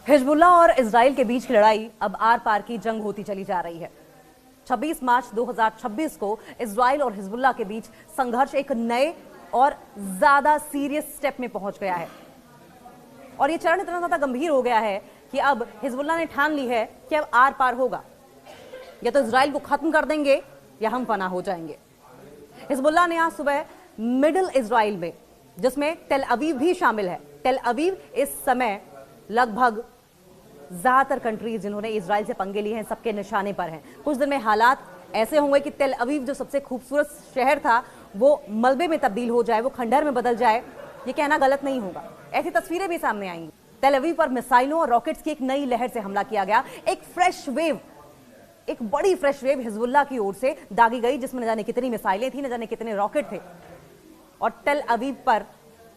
Hezbollah और Israel के बीच की लड़ाई अब आर पार की जंग होती चली जा रही है। 26 मार्च 2026 को इजराइल और हिजबुल्लाह के बीच संघर्ष एक नए और ज्यादा सीरियस स्टेप में पहुंच गया है और ये चरण इतना ज्यादा गंभीर हो गया है कि अब हिजबुल्लाह ने ठान ली है कि अब आर पार होगा, या तो इजराइल को खत्म कर देंगे या हम फना हो जाएंगे। हिजबुल्लाह ने आज सुबह मिडिल इजराइल में, जिसमें टेल अवीव भी शामिल है, टेल अवीव इस समय लगभग ज्यादातर कंट्रीज जिन्होंने इजराइल से पंगे लिए हैं सबके निशाने पर हैं। कुछ दिन में हालात ऐसे होंगे कि टेल अवीव जो सबसे खूबसूरत शहर था वो मलबे में तब्दील हो जाए, वो खंडहर में बदल जाए। ये कहना गलत नहीं होगा, ऐसी तस्वीरें भी सामने आएंगी। टेल अवीव पर मिसाइलों और रॉकेट्स की एक नई लहर से हमला किया गया। एक फ्रेश वेव, एक बड़ी फ्रेश वेव हिजबुल्लाह की ओर से दागी गई, जिसमें न जाने कितनी मिसाइलें थी, न जाने कितने रॉकेट थे और टेल अवीव पर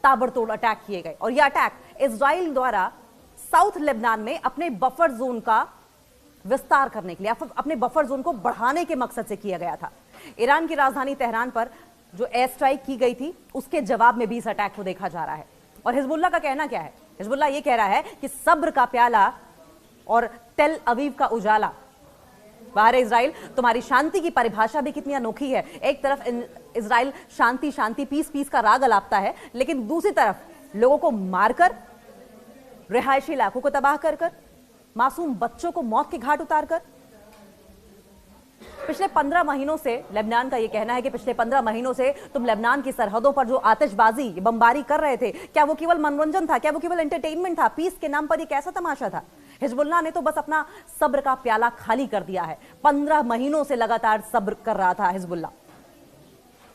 ताबड़तोड़ अटैक किए गए। और यह अटैक इजराइल द्वारा साउथ लेबनान में अपने बफर जोन का विस्तार करने के लिए, अपने बफर जोन को बढ़ाने के मकसद से किया गया था। ईरान की राजधानी तेहरान पर जो एयर स्ट्राइक की गई थी उसके जवाब में भी इस अटैक को देखा जा रहा है। और हिजबुल्लाह का कहना क्या है? हिजबुल्लाह ये कह रहा है कि सब्र का प्याला और टेल अवीव का उजाला। बाहर इजराइल, तुम्हारी शांति की परिभाषा भी कितनी अनोखी है। एक तरफ इजराइल शांति शांति पीस पीस का राग अलापता है, लेकिन दूसरी तरफ लोगों को मारकर, रिहायशी इलाकों को तबाह कर कर, मासूम बच्चों को मौत के घाट उतारकर। पिछले 15 महीनों से लेबनान का यह कहना है कि पिछले 15 महीनों से तुम लेबनान की सरहदों पर जो आतिशबाजी, बमबारी कर रहे थे, क्या वो केवल मनोरंजन था? क्या वो केवल एंटरटेनमेंट था? पीस के नाम पर यह कैसा तमाशा था? हिजबुल्लाह ने तो बस अपना सब्र का प्याला खाली कर दिया है। 15 महीनों से लगातार सब्र कर रहा था हिजबुल्लाह,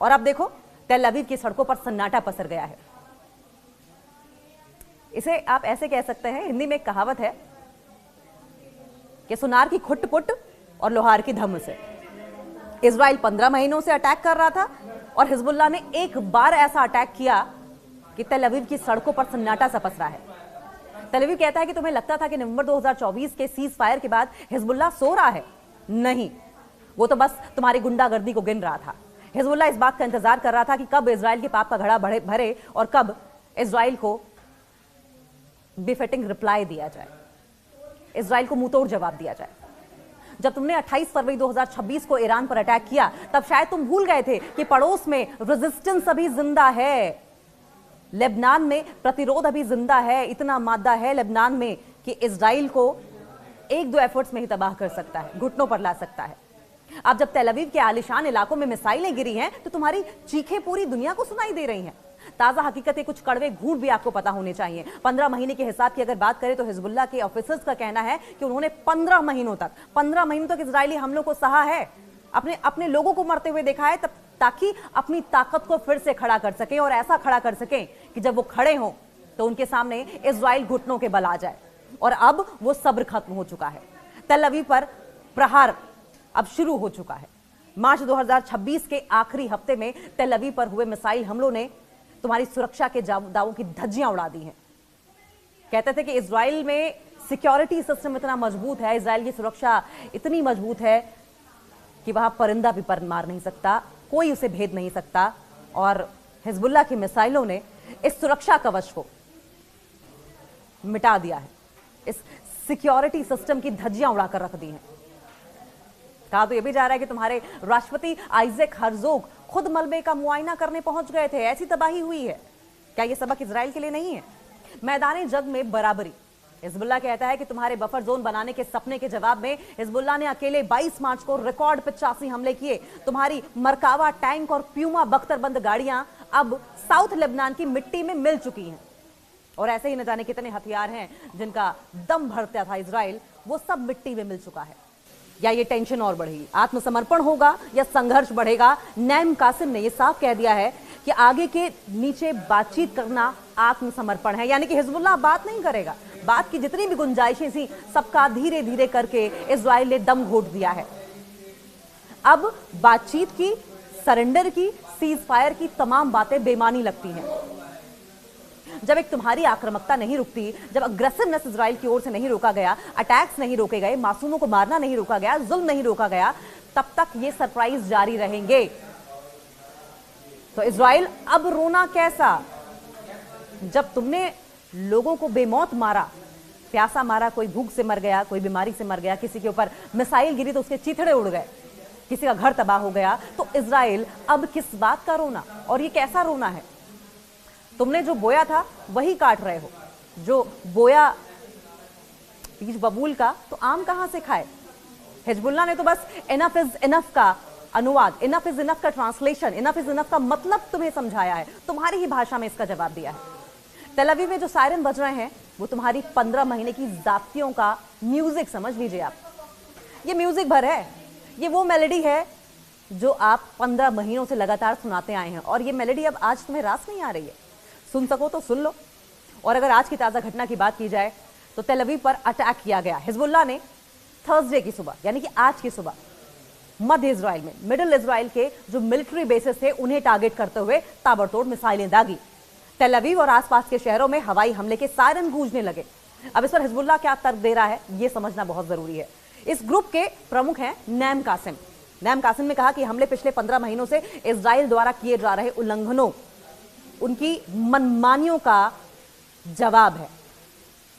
और अब देखो टेल अवीव की सड़कों पर सन्नाटा पसर गया है। इसे आप ऐसे कह सकते हैं, हिंदी में एक कहावत है कि सुनार की खुट पुट और लोहार की धम से। इजराइल 15 महीनों से अटैक कर रहा था और हिजबुल्लाह ने एक बार ऐसा अटैक किया कि टेल अवीव की सड़कों पर सन्नाटा सा पसरा है। टेल अवीव कहता है कि तुम्हें लगता था कि नवंबर 2024 के सीज फायर के बाद हिजबुल्लाह सो रहा है। नहीं, वो तो बस तुम्हारी गुंडागर्दी को गिन रहा था। हिजबुल्लाह इस बात का इंतजार कर रहा था कि कब इजराइल के पाप का घड़ा भरे और कब इजराइल को बिफिटिंग रिप्लाई दिया जाए, इजराइल को मुंहतोड़ जवाब दिया जाए। जब तुमने 28 फरवरी 2026 को ईरान पर अटैक किया, तब शायद तुम भूल गए थे कि पड़ोस में रेजिस्टेंस अभी जिंदा है, लेबनान में प्रतिरोध अभी जिंदा है। इतना मादा है लेबनान में कि इजराइल को एक दो एफर्ट्स में ही तबाह कर सकता है, घुटनों पर ला सकता है। अब जब टेल अवीव के आलिशान इलाकों में मिसाइलें गिरी हैं तो तुम्हारी चीखें पूरी दुनिया को सुनाई दे रही हैं। ताजा हकीकत, कुछ कड़वे घूंट भी आपको पता होने चाहिए। 15 महीने के हिसाब की अगर बात करें तो हिजबुल्लाह के ऑफिसर्स का कहना है कि उन्होंने 15 महीनों तक इजरायली हमलों को सहा है, अपने लोगों को मरते हुए देखा है, तब ताकि अपनी ताकत को फिर से खड़ा कर सकें, और ऐसा खड़ा कर सकें कि जब वो खड़े हों तो उनके सामने इजराइल घुटनों के बल आ जाए। और अब वो सब्र खत्म हो चुका है। टेल अवीव पर प्रहार अब शुरू हो चुका है। मार्च 2026 के आखिरी हफ्ते में टेल अवीव पर हुए मिसाइल हमलों ने तुम्हारी सुरक्षा के दावों की धज्जियां उड़ा दी हैं। कहते थे कि इजराइल में सिक्योरिटी सिस्टम इतना मजबूत है, इजराइल की सुरक्षा इतनी मजबूत है कि वहां परिंदा भी पर मार नहीं सकता, कोई उसे भेद नहीं सकता। और हिजबुल्लाह की मिसाइलों ने इस सुरक्षा कवच को मिटा दिया है, इस सिक्योरिटी सिस्टम की धज्जियां उड़ाकर रख दी हैं। कहा तो यह भी जा रहा है कि तुम्हारे राष्ट्रपति आइजैक हर्जोग खुद मलबे का मुआयना करने पहुंच गए थे, ऐसी तबाही हुई है। क्या यह सबक इजराइल के लिए नहीं है? मैदानी जंग में बराबरी। हिजबुल्लाह कहता है कि तुम्हारे बफर जोन बनाने के सपने के जवाब में हिजबुल्लाह ने अकेले 22 मार्च को रिकॉर्ड 85 हमले किए। तुम्हारी मरकावा टैंक और प्यूमा बख्तरबंद गाड़ियां अब साउथ लेबनान की मिट्टी में मिल चुकी हैं। और ऐसे ही न जाने कितने हथियार हैं जिनका दम भरता था इजराइल, वो सब मिट्टी में मिल चुका है। या ये टेंशन और बढ़ेगी, आत्मसमर्पण होगा या संघर्ष बढ़ेगा? नईम कासिम ने यह साफ कह दिया है कि आगे के नीचे बातचीत करना आत्मसमर्पण है, यानी कि हिजबुल्लाह बात नहीं करेगा। बात की जितनी भी गुंजाइशें थी सबका धीरे धीरे करके इजराइल ने दम घोट दिया है। अब बातचीत की, सरेंडर की, सीज फायर की तमाम बातें बेमानी लगती हैं। जब एक तुम्हारी आक्रामकता नहीं रुकती, जब अग्रेसिवनेस इजराइल की ओर से नहीं रोका गया, अटैक्स नहीं रोके गए, मासूमों को मारना नहीं रोका गया, जुल्म नहीं रोका गया, तब तक ये सरप्राइज जारी रहेंगे। तो इजराइल अब रोना कैसा? जब तुमने लोगों को बेमौत मारा, प्यासा मारा, कोई भूख से मर गया, कोई बीमारी से मर गया, किसी के ऊपर मिसाइल गिरी तो उसके चीथड़े उड़ गए, किसी का घर तबाह हो गया, तो इजराइल अब किस बात का रोना? और ये कैसा रोना है? तुमने जो बोया था वही काट रहे हो। जो बोया बीज बबूल का, तो आम कहां से खाए? हिजबुल्ला ने तो बस इनफ इज इनफ का अनुवाद, इनफ इज इनफ का ट्रांसलेशन, इनफ इज इनफ का मतलब तुम्हें समझाया है, तुम्हारी ही भाषा में इसका जवाब दिया है। तेल अवीव में जो सायरन बज रहे हैं वो तुम्हारी 15 महीने की जातियों का म्यूजिक समझ लीजिए आप। ये म्यूजिक भर है, ये वो मेलोडी है जो आप 15 महीनों से लगातार सुनाते आए हैं, और ये मेलोडी अब आज तुम्हें रास नहीं आ रही है। सुन सको तो सुन लो। और अगर आज की ताजा घटना की बात की जाए तो तेल अवीव पर अटैक किया गया। हिजबुल्ला ने थर्सडे की सुबह, यानी कि आज की सुबह, मध्य इजराइल में, मिडिल इजराइल के जो मिलिट्री बेसेस थे उन्हें टारगेट करते हुए ताबड़तोड़ मिसाइलें दागी। तेल अवीव और आसपास के शहरों में हवाई हमले के सायरन गूंजने लगे। अब इस पर हिजबुल्ला क्या तर्क दे रहा है यह समझना बहुत जरूरी है। इस ग्रुप के प्रमुख हैं नैम कासिम। नैम कासिम ने कहा कि हमले पिछले 15 महीनों से इजराइल द्वारा किए जा रहे उल्लंघनों, उनकी मनमानियों का जवाब है,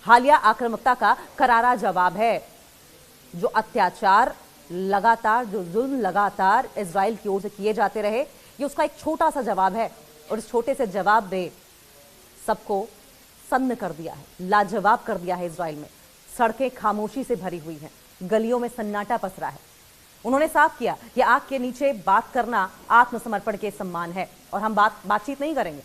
हालिया आक्रामकता का करारा जवाब है। जो अत्याचार लगातार, जो जुल्म लगातार इजराइल की ओर से किए जाते रहे, ये उसका एक छोटा सा जवाब है। और इस छोटे से जवाब दे सबको सन्न कर दिया है, लाजवाब कर दिया है। इजराइल में सड़कें खामोशी से भरी हुई हैं, गलियों में सन्नाटा पसरा है। उन्होंने साफ किया कि आग के नीचे बात करना आत्मसमर्पण के सम्मान है, और हम बातचीत नहीं करेंगे।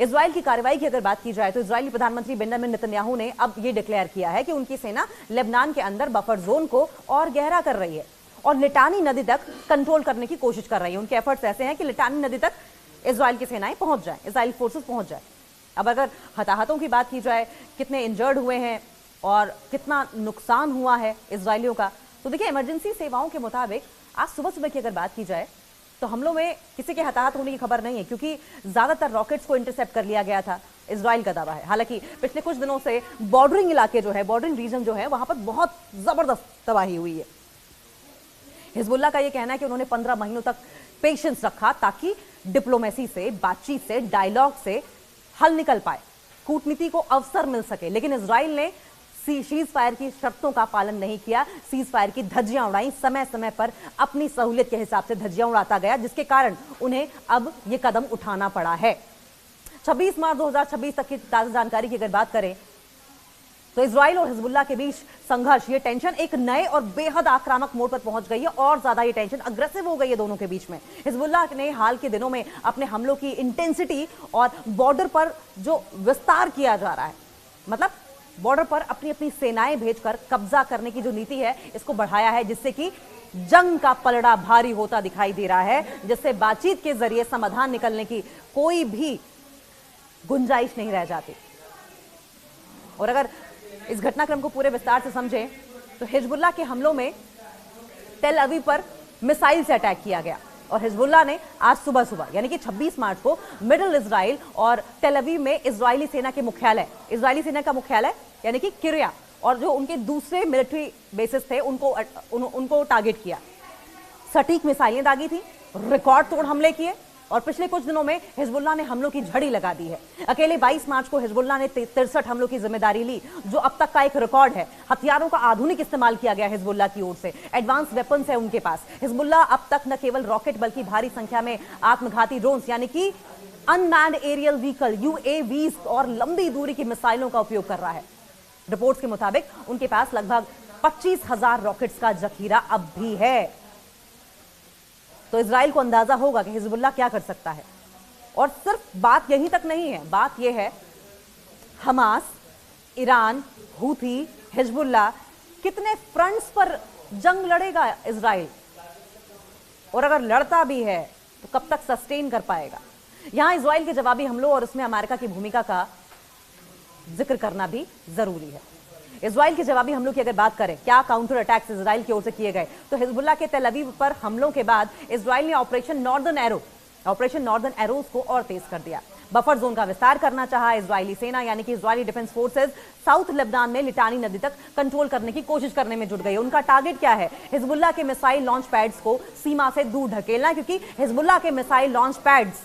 इजराइल की कार्रवाई की अगर बात की जाए तो इजरायली प्रधानमंत्री बेंजामिन नेतन्याहू ने अब यह डिक्लेयर किया है कि उनकी सेना लेबनान के अंदर बफर जोन को और गहरा कर रही है और लिटानी नदी तक कंट्रोल करने की कोशिश कर रही है। उनके एफर्ट्स ऐसे हैं कि लिटानी नदी तक इजराइल की सेनाएं पहुंच जाए, इजरायली फोर्सेस पहुंच जाए। अब अगर हताहतों की बात की जाए, कितने इंजर्ड हुए हैं और कितना नुकसान हुआ है इजरायलियों का, तो देखिए इमरजेंसी सेवाओं के मुताबिक आज सुबह सुबह की अगर बात की जाए तो हमलों में किसी के हताहत होने की खबर नहीं है, क्योंकि ज्यादातर रॉकेट्स को इंटरसेप्ट कर लिया गया था, इजराइल का दावा है। हालांकि पिछले कुछ दिनों से बॉर्डरिंग इलाके जो है, बॉर्डरिंग रीजन जो है, वहां पर बहुत जबरदस्त तबाही हुई है। हिजबुल्ला का यह कहना है कि उन्होंने 15 महीनों तक पेशेंस रखा ताकि डिप्लोमेसी से, बातचीत से, डायलॉग से हल निकल पाए, कूटनीति को अवसर मिल सके। लेकिन इजराइल ने सीज फायर की शर्तों का पालन नहीं किया, सीज फायर की धज्जियां उड़ाई, समय समय पर अपनी सहूलियत के हिसाब से धज्जियां उड़ाता गया, जिसके कारण उन्हें अब यह कदम उठाना पड़ा है। 26 मार्च 2026 तक की ताजा जानकारी की अगर बात करें तो इजराइल और हिजबुल्ला के बीच संघर्ष, ये टेंशन एक नए और बेहद आक्रामक मोड़ पर पहुंच गई है, और ज्यादा ये टेंशन अग्रेसिव हो गई है दोनों के बीच में। हिजबुल्ला ने हाल के दिनों में अपने हमलों की इंटेंसिटी और बॉर्डर पर जो विस्तार किया जा रहा है, मतलब बॉर्डर पर अपनी अपनी सेनाएं भेजकर कब्जा करने की जो नीति है, इसको बढ़ाया है, जिससे कि जंग का पलड़ा भारी होता दिखाई दे रहा है, जिससे बातचीत के जरिए समाधान निकलने की कोई भी गुंजाइश नहीं रह जाती। और अगर इस घटनाक्रम को पूरे विस्तार से समझें तो हिजबुल्ला के हमलों में तेल अवीव पर मिसाइल से अटैक किया गया, और हिजबुल्ला ने आज सुबह सुबह यानी कि 26 मार्च को मिडिल इजराइल और तेल अवीव में इजरायली सेना के मुख्यालय, इजरायली सेना का मुख्यालय यानी कि किरिया, और जो उनके दूसरे मिलिट्री बेसिस थे उनको टारगेट किया। सटीक मिसाइलें दागी थी, रिकॉर्ड तोड़ हमले किए, और पिछले कुछ दिनों में हिजबुल्ला ने हमलों की झड़ी लगा दी है। अकेले 22 मार्च को हिजबुल्ला ने 63 हमलों की जिम्मेदारी ली, जो अब तक का एक रिकॉर्ड है। हथियारों का आधुनिक इस्तेमाल किया गया हिजबुल्ला की ओर से, एडवांस वेपन्स है उनके पास। हिजबुल्ला अब तक न केवल रॉकेट बल्कि भारी संख्या में आत्मघाती ड्रोन्स यानी कि अनमैन्ड एरियल व्हीकल UAVs और लंबी दूरी की मिसाइलों का उपयोग कर रहा है। रिपोर्ट्स के मुताबिक उनके पास लगभग 25,000 रॉकेट्स का जखीरा अब भी है। तो इजराइल को अंदाजा होगा कि हिजबुल्ला क्या कर सकता है। और सिर्फ बात यहीं तक नहीं है, बात यह है हमास, ईरान, हूथी, हिजबुल्ला, कितने फ्रंट्स पर जंग लड़ेगा इजराइल, और अगर लड़ता भी है तो कब तक सस्टेन कर पाएगा। यहां इजराइल के जवाबी हमलों और उसमें अमेरिका की भूमिका का जिक्र करना भी जरूरी है। इजराइल के जवाबी हमलों की अगर बात करें, क्या काउंटर अटैक्स इजराइल की ओर से किए गए, तो हिजबुल्ला के तेल अवीव पर हमलों के बाद इजराइल ने ऑपरेशन नॉर्दर्न एरोज को और तेज कर दिया। बफर जोन का विस्तार करना चाहा इजरायली सेना यानी कि Israeli defence forces south Lebanon में लिटानी नदी तक कंट्रोल करने की कोशिश करने में जुट गई। उनका टारगेट क्या है? हिजबुल्ला के मिसाइल लॉन्च पैड्स को सीमा से दूर ढकेलना, क्योंकि हिजबुल्ला के मिसाइल लॉन्च पैड्स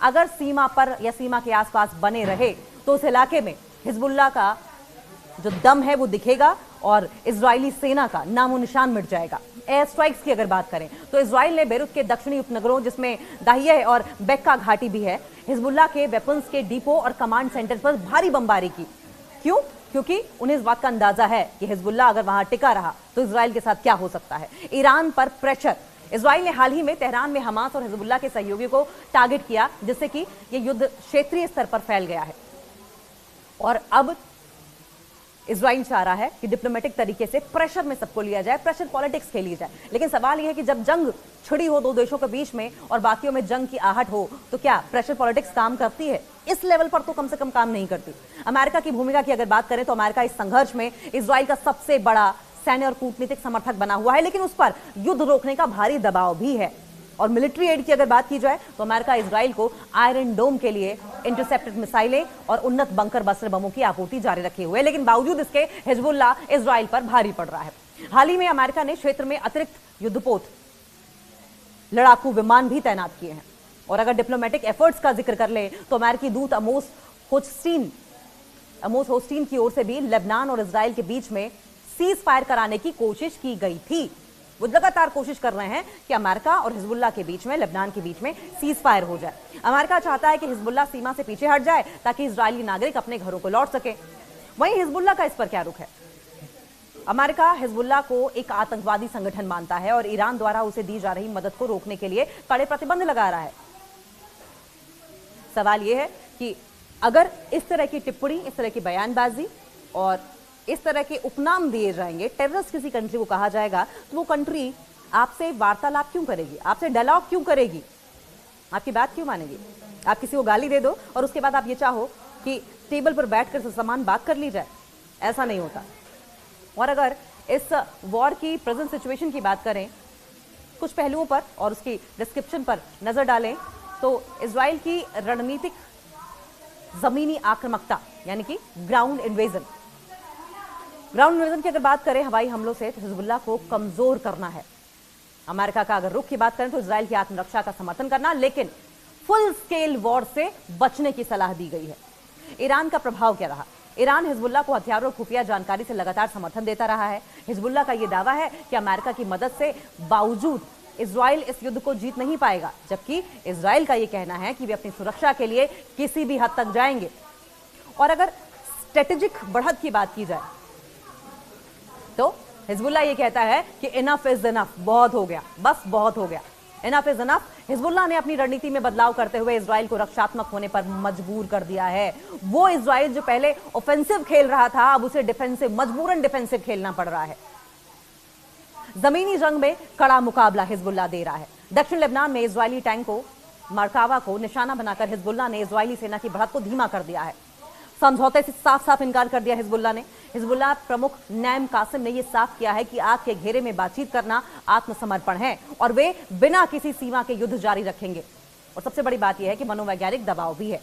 अगर सीमा पर या सीमा के आसपास बने रहे तो उस इलाके में हिजबुल्ला का जो दम है वो दिखेगा और इजरायली सेना का नामो निशान मिट जाएगा। एयर स्ट्राइक्स की अगर बात करें तो इजराइल ने बेरूत के दक्षिणी उपनगरों जिसमें दाहिया और बेक्का घाटी भी है, हिजबुल्लाह के वेपन्स के डिपो और कमांड सेंटर पर भारी बमबारी की। क्यों? क्योंकि उन्हें इस बात का अंदाजा है कि हिजबुल्लाह अगर वहां टिका रहा तो इजराइल के साथ क्या हो सकता है। ईरान पर प्रेशर। इजराइल ने हाल ही में तेहरान में हमास और हिजबुल्लाह के सहयोगियों को टारगेट किया, जिससे कि यह युद्ध क्षेत्रीय स्तर पर फैल गया है और अब इजराइल चाह रहा है कि डिप्लोमेटिक तरीके से प्रेशर में सबको लिया जाए, प्रेशर पॉलिटिक्स खेली जाए। लेकिन सवाल यह है कि जब जंग छिड़ी हो दो देशों के बीच में और बाकियों में जंग की आहट हो तो क्या प्रेशर पॉलिटिक्स काम करती है? इस लेवल पर तो कम से कम काम नहीं करती। अमेरिका की भूमिका की अगर बात करें तो अमेरिका इस संघर्ष में इजराइल का सबसे बड़ा सैन्य और कूटनीतिक समर्थक बना हुआ है, लेकिन उस पर युद्ध रोकने का भारी दबाव भी है। और मिलिट्री एड की अगर बात की जाए तो अमेरिका इजराइल को आयरन डोम के लिए इंटरसेप्टेड मिसाइलें और उन्नत बंकर बस्टर बमों की आपूर्ति जारी रखे हुए, लेकिन बावजूद इसके हिजबुल्लाह इजराइल पर भारी पड़ रहा है। हाल ही में अमेरिका ने क्षेत्र में अतिरिक्त युद्धपोत लड़ाकू विमान भी तैनात किए हैं। और अगर डिप्लोमेटिक एफर्ट्स का जिक्र कर ले तो अमेरिकी दूत अमोस होस्टीन की ओर से भी लेबनान और इजराइल के बीच में सीज फायर कराने की कोशिश की गई थी। वो लगातार कोशिश कर रहे हैं कि अमेरिका और हिजबुल्लाह के बीच में, लेबनान के बीच में सीज फायर हो जाए। अमेरिका चाहता है कि हिजबुल्लाह सीमा से पीछे हट जाए ताकि इजरायली नागरिक अपने घरों को लौट सके। वहीं हिजबुल्लाह का इस पर क्या रुख है? अमेरिका हिजबुल्लाह को एक आतंकवादी संगठन मानता है और ईरान द्वारा उसे दी जा रही मदद को रोकने के लिए कड़े प्रतिबंध लगा रहा है। सवाल यह है कि अगर इस तरह की टिप्पणी, इस तरह की बयानबाजी और इस तरह के उपनाम दिए जाएंगे, टेररिस्ट किसी कंट्री को कहा जाएगा, तो वो कंट्री आपसे वार्तालाप क्यों करेगी? आपसे डायलॉग क्यों करेगी? आपकी बात क्यों मानेगी? आप किसी को गाली दे दो और उसके बाद आप ये चाहो कि टेबल पर बैठकर समान बात कर ली जाए, ऐसा नहीं होता। और अगर इस वॉर की प्रेजेंट सिचुएशन की बात करें, कुछ पहलुओं पर और उसकी डिस्क्रिप्शन पर नजर डालें तो इजराइल की रणनीतिक जमीनी आक्रामकता यानी कि ग्राउंड इन्वेजन की अगर बात करें, हवाई हमलों से तो हिजबुल्लाह को कमजोर करना है। अमेरिका का अगर रुख की बात करें तो इजराइल की आत्मरक्षा का समर्थन करना, लेकिन फुल स्केल वॉर से बचने की सलाह दी गई है। ईरान का प्रभाव क्या रहा? ईरान हिजबुल्लाह को हथियारों और खुफिया जानकारी से लगातार समर्थन देता रहा है। हिजबुल्लाह का यह दावा है कि अमेरिका की मदद से बावजूद इजराइल इस युद्ध को जीत नहीं पाएगा, जबकि इजराइल का यह कहना है कि वे अपनी सुरक्षा के लिए किसी भी हद तक जाएंगे। और अगर स्ट्रेटेजिक बढ़त की बात की जाए तो हिजबुल्लाह ये कहता है कि इनफ इज इनफ, बहुत हो गया, बस बहुत हो गया, इनफ इज इनफ। हिजबुल्लाह ने अपनी रणनीति में बदलाव करते हुए इजराइल को रक्षात्मक होने पर मजबूर कर दिया है। वो इजराइल जो पहले ऑफेंसिव खेल रहा था, अब उसे डिफेंसिव, मजबूरन डिफेंसिव खेलना पड़ रहा है। जमीनी जंग में कड़ा मुकाबला हिजबुल्लाह दे रहा है। दक्षिण लेबनान में इजरायली टैंकों मरकावा को निशाना बनाकर हिजबुल्लाह ने इजरायली सेना की बढ़त को धीमा कर दिया है। समझौते से साफ साफ इनकार कर दिया हिजबुल्लाह ने। हिजबुल्लाह प्रमुख नैम कासिम ने यह साफ किया है कि आग के घेरे में बातचीत करना आत्मसमर्पण है और वे बिना किसी सीमा के युद्ध जारी रखेंगे। और सबसे बड़ी बात यह है कि मनोवैज्ञानिक दबाव भी है।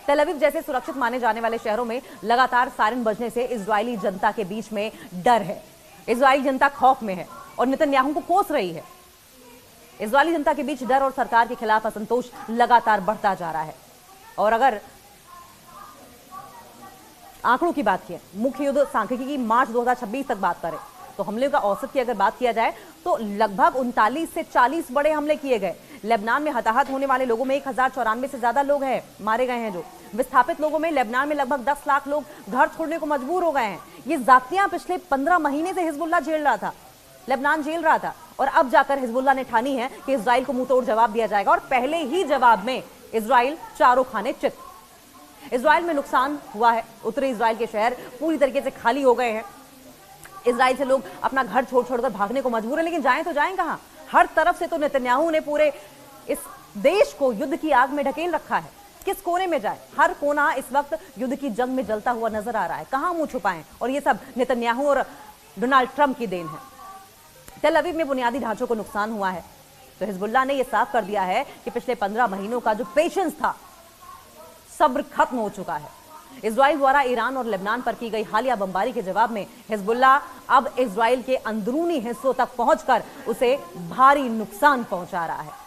तेल अवीव जैसे सुरक्षित माने जाने वाले शहरों में लगातार सायरन बजने से इजरायली जनता के बीच में डर है। इजरायली जनता खौफ में है और नेतन्याहू को कोस रही है। इजरायली जनता के बीच डर और सरकार के खिलाफ असंतोष लगातार बढ़ता जा रहा है। और अगर आंकड़ों की बात की, मुख्य युद्ध सांख्यिकी की मार्च 2026 तक बात करें तो हमले का औसत की अगर बात किया जाए तो लगभग 39 से 40 बड़े हमले किए गए। लेबनान में हताहत होने वाले लोगों में 1094 से ज्यादा लोग हैं, मारे गए हैं। जो विस्थापित लोगों में लेबनान में लगभग 10 लाख लोग घर छोड़ने को मजबूर हो गए हैं। ये जातियां पिछले 15 महीने से हिजबुल्लाह झेल रहा था, लेबनान झेल रहा था, और अब जाकर हिजबुल्लाह ने ठानी है कि इजराइल को मुंहतोड़ जवाब दिया जाएगा। और पहले ही जवाब में इजराइल चारों खाने चित। इजराइल में नुकसान हुआ है, उत्तरी इजराइल के शहर पूरी तरीके से खाली हो गए हैं। इजराइल से लोग अपना घर छोड़ छोड़कर भागने को मजबूर है, लेकिन जाएं तो जाएं कहां? हर तरफ से तो नेतन्याहू ने पूरे इस देश को युद्ध की आग में ढकेल रखा है। किस कोने में जाए? हर कोना इस वक्त युद्ध की जंग में जलता हुआ नजर आ रहा है। कहां मुंह छुपाएं? और ये सब नेतन्याहू और डोनाल्ड ट्रंप की देन है। तेल अवीव में बुनियादी ढांचों को नुकसान हुआ है तो हिजबुल्लाह ने यह साफ कर दिया है कि पिछले 15 महीनों का जो पेशेंस था, सब्र खत्म हो चुका है। इजराइल द्वारा ईरान और लेबनान पर की गई हालिया बमबारी के जवाब में हिजबुल्लाह अब इजराइल के अंदरूनी हिस्सों तक पहुंचकर उसे भारी नुकसान पहुंचा रहा है।